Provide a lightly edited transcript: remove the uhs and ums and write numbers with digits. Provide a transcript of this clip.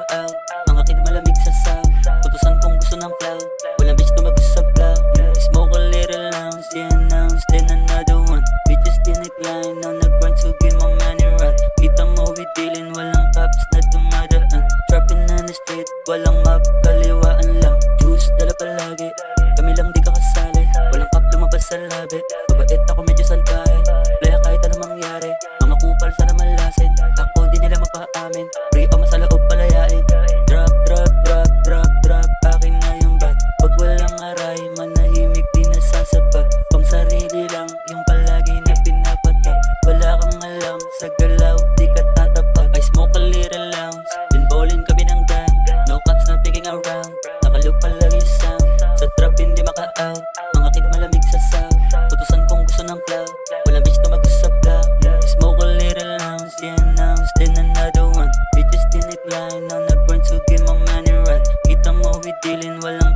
maka-out. Mga kid malamig sa south, utusan kung gusto ng cloud. Walang bitch tumagos sa vlog. Smoke a little ounce, yeah, an ounce, then another one. Bitches dinecline on the grind to get my money right. Kita mo we dealin, walang cops na dumadaan. Trapping on the street, walang map, kaliwaan lang. Juice dala palagi, kami lang di ka kasali. Walang cop lumabas sa labi, mabait ako medyo salbahe. Playa kahit anong mangyari, mga kupal sana malasin. Ako di nila mapaamin, free o sa loob palayain. Drop, drop, drop, drop, drop, akin na yung bat. Pag walang aray, manahimik di nasasapat. Pang sarili lang, yung palagi na pinapatak. Wala kang alam, sa galaw, di ka tatapat. I smoke a little ounce, then bowling kami ng gang. No cops na picking around, nakalook palagi yung sound. Sa trap hindi maka-out, mga kid malamig sa south. Utusan kung gusto ng cloud, walang bitch tumagos sa vlog. Smoke a little ounce, yeah, an ounce, then another one. Bitches dinecline on the grind to get my money right. Kita mo we dealin, walang